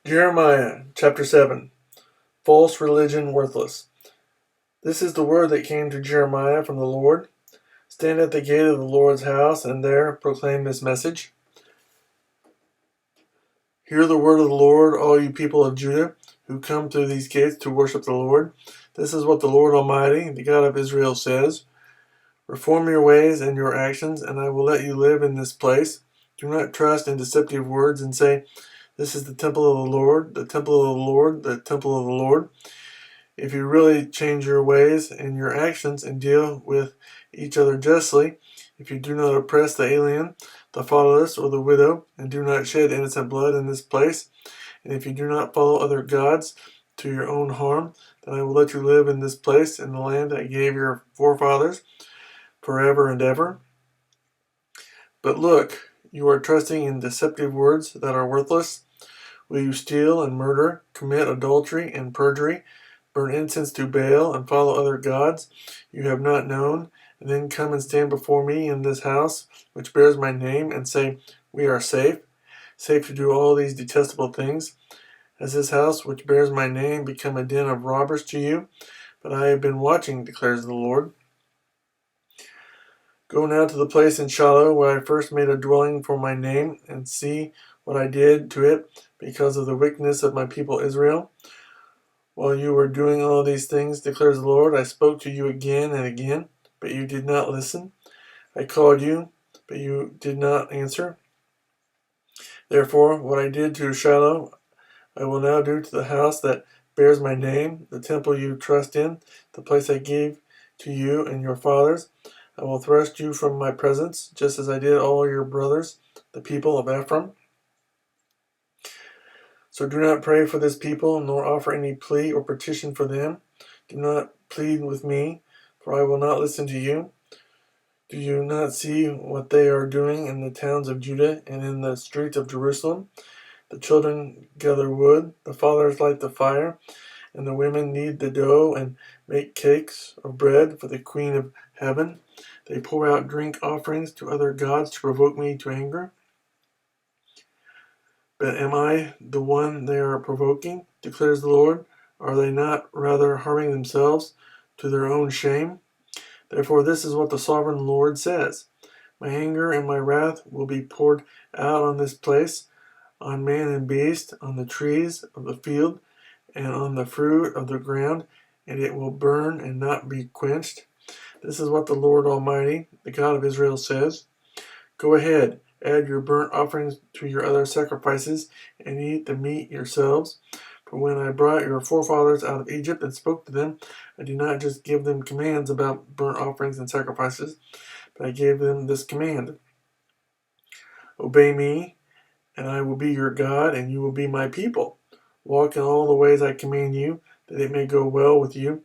Jeremiah chapter 7. False religion worthless. This is the word that came to Jeremiah from the Lord. Stand at the gate of the Lord's house, and there proclaim this message. Hear the word of the Lord, all you people of Judah, who come through these gates to worship the Lord. This is what the Lord Almighty, the God of Israel, says. Reform your ways and your actions, and I will let you live in this place. Do not trust in deceptive words and say, "This is the temple of the Lord, the temple of the Lord, the temple of the Lord." If you really change your ways and your actions and deal with each other justly, if you do not oppress the alien, the fatherless, or the widow, and do not shed innocent blood in this place, and if you do not follow other gods to your own harm, then I will let you live in this place in the land I gave your forefathers forever and ever. But look, you are trusting in deceptive words that are worthless. Will you steal and murder, commit adultery and perjury, burn incense to Baal, and follow other gods you have not known, and then come and stand before me in this house, which bears my name, and say, "We are safe to do all these detestable things"? Has this house, which bears my name, become a den of robbers to you? But I have been watching, declares the Lord. Go now to the place in Shiloh where I first made a dwelling for my name, and see what I did to it because of the wickedness of my people Israel. While you were doing all these things, declares the Lord, I spoke to you again and again, but you did not listen. I called you, but you did not answer. Therefore, what I did to Shiloh, I will now do to the house that bears my name, the temple you trust in, the place I gave to you and your fathers. I will thrust you from my presence, just as I did all your brothers, the people of Ephraim. So do not pray for this people, nor offer any plea or petition for them. Do not plead with me, for I will not listen to you. Do you not see what they are doing in the towns of Judah and in the streets of Jerusalem? The children gather wood, the fathers light the fire, and the women knead the dough and make cakes of bread for the Queen of Heaven. They pour out drink offerings to other gods to provoke me to anger. But am I the one they are provoking, declares the Lord? Are they not rather harming themselves to their own shame? Therefore this is what the sovereign Lord says. My anger and my wrath will be poured out on this place, on man and beast, on the trees of the field, and on the fruit of the ground, and it will burn and not be quenched. This is what the Lord Almighty, the God of Israel, says. Go ahead, add your burnt offerings to your other sacrifices, and eat the meat yourselves. For when I brought your forefathers out of Egypt and spoke to them, I did not just give them commands about burnt offerings and sacrifices, but I gave them this command: Obey me, and I will be your God, and you will be my people. Walk in all the ways I command you, that it may go well with you.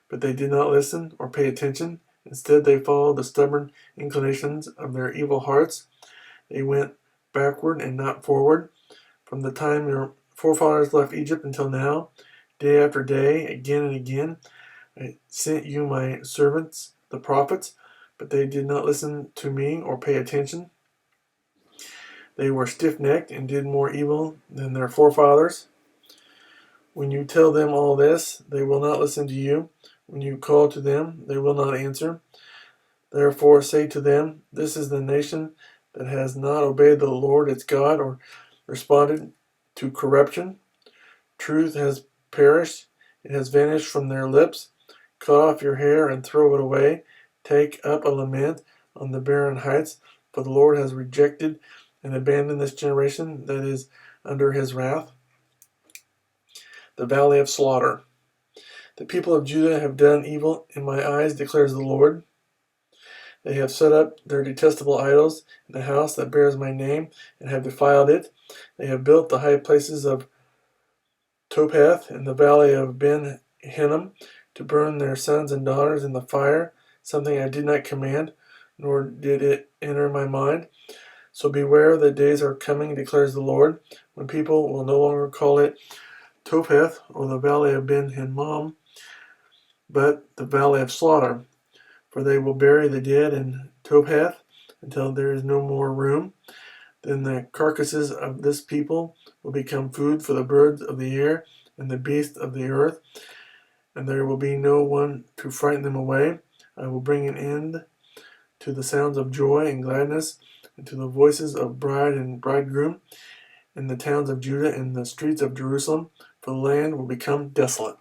But they did not listen or pay attention. Instead, they followed the stubborn inclinations of their evil hearts. They went backward and not forward. From the time your forefathers left Egypt until now, day after day, again and again, I sent you my servants, the prophets, but they did not listen to me or pay attention. They were stiff-necked and did more evil than their forefathers. When you tell them all this, they will not listen to you. When you call to them, they will not answer. Therefore say to them, this is the nation that has not obeyed the Lord its God or responded to corruption. Truth has perished, it has vanished from their lips. Cut off your hair and throw it away. Take up a lament on the barren heights, for the Lord has rejected and abandoned this generation that is under his wrath. The Valley of Slaughter. The people of Judah have done evil in my eyes, declares the Lord. They have set up their detestable idols in the house that bears my name, and have defiled it. They have built the high places of Topheth in the valley of Ben Hinnom to burn their sons and daughters in the fire, something I did not command, nor did it enter my mind. So beware, the days are coming, declares the Lord, when people will no longer call it Topheth or the valley of Ben Hinnom, but the valley of slaughter. For they will bury the dead in Topheth until there is no more room. Then the carcasses of this people will become food for the birds of the air and the beasts of the earth, and there will be no one to frighten them away. I will bring an end to the sounds of joy and gladness, and to the voices of bride and bridegroom in the towns of Judah and the streets of Jerusalem, for the land will become desolate.